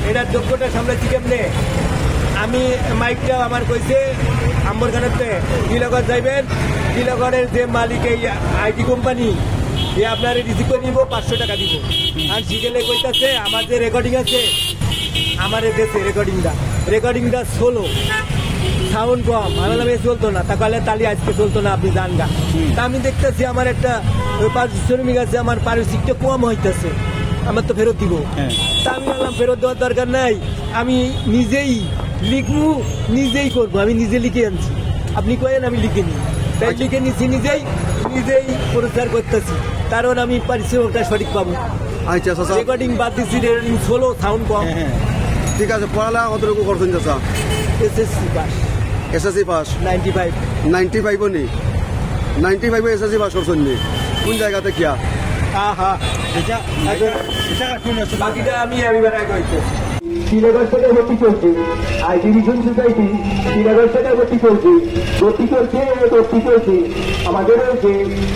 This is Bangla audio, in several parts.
এটার যোগ্যতা সামলাচ্ছি কেমনে? আমি মাইকটা আমার কইছে আম্বরখানাতে শ্রীনগর যাইবেন, শ্রীনগরের যে মালিক এই আইটি কোম্পানি এ আপনার রিসিভ করে নিব, 500 টাকা দিব। আর সিগেলে কইতাছে আমার যে রেকর্ডিং আছে আমার দেশে রেকর্ডিংটা সোলো, সাউন্ড কম। আমি বললাম এ চলতো না, তাহলে তালি আজকে চলতো না, আপনি জান গা। তা আমি দেখতেছি আমার একটা শ্রমিক আছে, আমার পারিশ্রমিকটা কম হইতেছে, আমার তো ফেরত দিব। তা আমি বললাম ফেরত দেওয়ার দরকার নাই, আমি নিজেই লিখবো, নিজেই করবো, আমি নিজে লিখে আনছি। আপনি কয়েন আমি লিখে নিই, তাই লিখে নিচ্ছি, নিজেই প্রচার করতেছি, কারণ আমি পারিশ্রমিকটা সঠিক পাবো। রেকর্ডিং বাদ দিচ্ছি, রেকর্ডিং সোলো, সাউন্ড কম। ঠিক আছে, পড়ালেখা কতটুকু করছেন চাচা? SSC pass. SSC pass 95। 95 নি? 95 এসএসসি পাস করছেন নি? কোন জায়গাতে কিয়া? বাকিটা আমি বেড়ায় কইছি। শ্রীনগর থেকে ভর্তি চলছে, আইটি মিশন সোসাইটি শ্রীনগর থেকে ভর্তি চলছে। আমাদের রয়েছে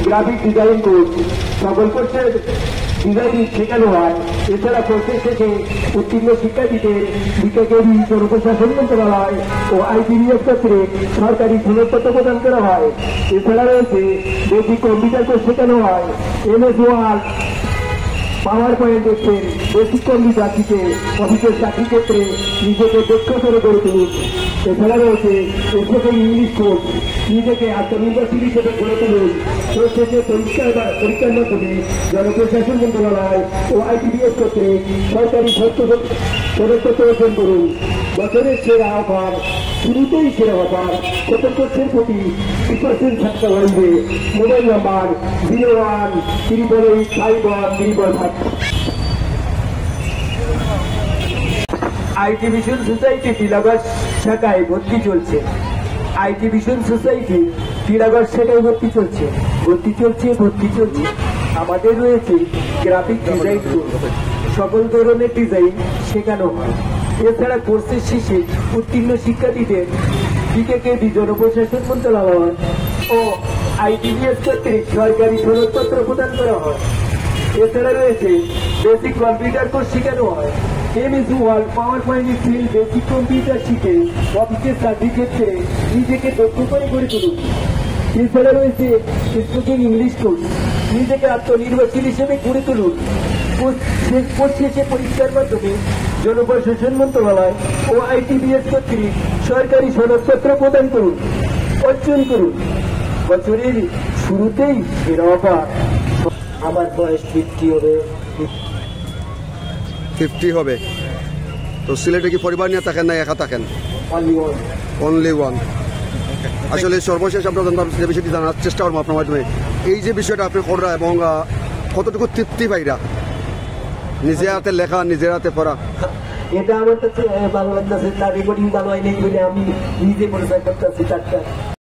গ্রাফিক ডিজাইন কোর্স, সকল কোর্সের ডিজাইনিং শেখানো হয়। এছাড়া কোর্সের শেষে উত্তীর্ণ শিক্ষার্থীদের বিকেকেবি জনপ্রশাসন মন্ত্রণালয় ও আইটিবিএস ক্ষেত্রে সরকারি সনদপত্র প্রদান করা হয়। এছাড়া রয়েছে বেসিক কম্পিউটার কোর্স শেখানো হয়। MS word, power point excel, basic computer শিখে অফিসের চাকরি ক্ষেত্রে নিজেকে দক্ষ করে গড়ে তুলুন। এছাড়া রয়েছে স্পোকেন ইংলিশ কোর্স, নিজেকে আত্মনির্ভরশীল হিসেবে গড়ে তুলুন। শেষে পরীক্ষার মাধ্যমে জনপ্রশাসন মন্ত্রণালয় ও আইটিবিএস ক্ষেত্রে সরকারি সদস্যত্ব অর্জন করুন। বছরের সেরা অফার, শুরুতেই সেরা অফার, প্রথম কোর্সের প্রতি 2% ছাড় হইবে। Mobile number 01-358-51-357। IT mission society Tilagarh শাখায় ভর্তি চলছে। আইটি মিশন সোসাইটি টিলাগড় শাখায় ভর্তি চলছে। আমাদের রয়েছে গ্রাফিক ডিজাইন কোর্স, সকল ধরনের ডিজাইন শেখানো হয়। এছাড়া কোর্সের শেষে উত্তীর্ণ শিক্ষার্থীদের বিকেকেবি জনপ্রশাসন মন্ত্রণালয় ও আইটিবিএস কর্তৃক সরকারি সনদপত্র প্রদান করা হয়। এছাড়া রয়েছে বেসিক কম্পিউটার কোর্স শেখানো হয়। MS word, power point excel, basic computer শিখে অফিসের চাকরি ক্ষেত্রে নিজেকে দক্ষ করে গড়ে তুলুন। এছাড়া রয়েছে স্পোকেন ইংলিশ কোর্স, নিজেকে আত্মনির্ভরশীল হিসেবে গড়ে তুলুন। শেষে পরীক্ষার মাধ্যমে জনপ্রশাসন মন্ত্রণালয় ও আইটিবিএস কর্তৃক সরকারি সনদপত্র প্রদান করুন, অর্জন করুন। বছরের শুরুতেই সেরা অফার। আমার বয়স 50 হবে। তো সিলেটে কি পরিবার নিয়ে থাকেন না একা থাকেন? Only one. আসলে সর্বশেষ আপনার যে বিষয়টি জানার চেষ্টা করবো আপনার মাধ্যমে, এই যে বিষয়টা আপনি করা এবং কতটুকু তৃপ্তি পাইরা, নিজের হাতে লেখা, নিজের হাতে পড়া, এটা আমার কাছে ভালো লাগতেছে। তার রেকর্ডিং ভালো হয় নাই বলে আমি নিজে পরিচয় করতেছি।